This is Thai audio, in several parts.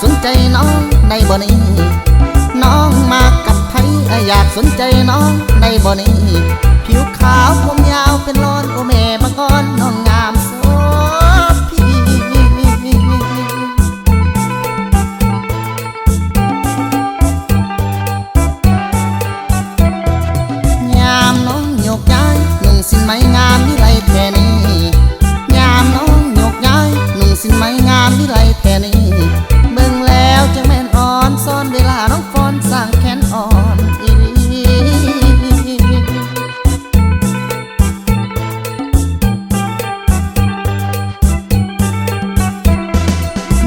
สนใจน้องในบ่นี้น้องมากับไผอยากสนใจน้องในบ่นี้ผิวขาวผมยาวเป็นร้อนโอแม่มาก่อนน้องงามโสพียามน้องโยกย้ายนุ่งสินไหมงามวิไลแท่นี้ยามน้องโยกย้ายนุ่งสินไหมงามวิไลแท่นี้เบิ่งแล้วจะแม่นอ่อนซ่อนเวลาน้องฟอนสร้างแขนอ่อนอี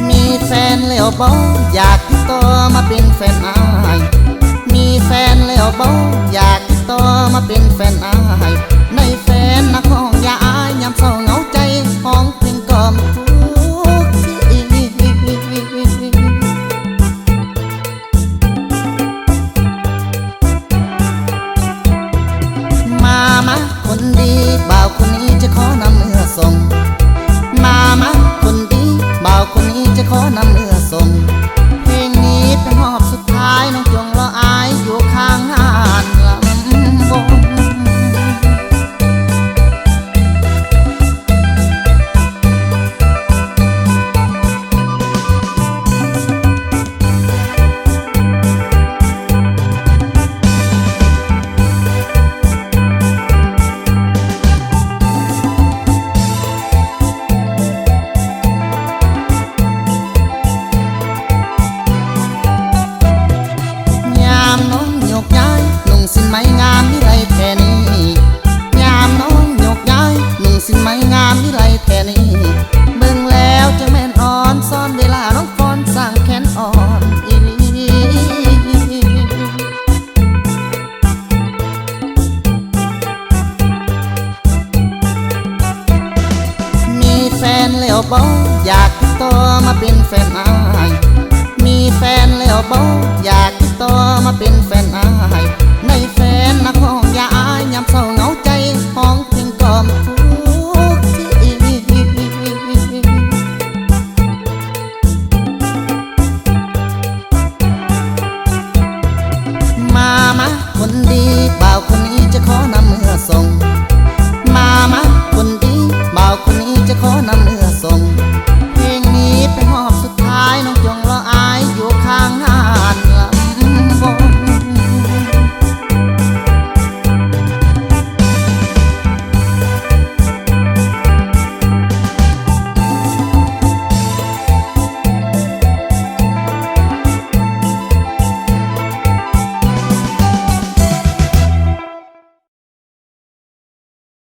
มีแฟนแล้วบ่อยากติดต่อมาเป็นแฟนอายมีแฟนแล้วบ่อยากติดต่อมาเป็นแฟนอายในแฟนนักห้องอย่าอายยามเศร้าเหงาใจห้องเพียงกล่อมทุกทีมาคนดีบ่าวคนนี้จะขอนำเนื้อส่งมาคนดีบ่าวคนนี้จะขอนำเนื้อส่งเพลงนี้เป็นรอบสุดท้ายน้องจงรออายอยู่ข้างหานลำวงน้องโยกย้ายนุ่งสินไหมงามวิไลแท่นี้ยามน้องโยกย้ายนุ่งสินไหมงามวิไลแท่นี้เบิ่งแล้วจะแม่นอ่อนซ่อนเวลาน้องฟอนสร้างแขนอ่อนอีหลีมีแฟนแล้วบ่อยากติดต่อมาเป็นแฟนอายมีแฟนแล้วบ่อยากติดต่อมาเป็นแฟนอาย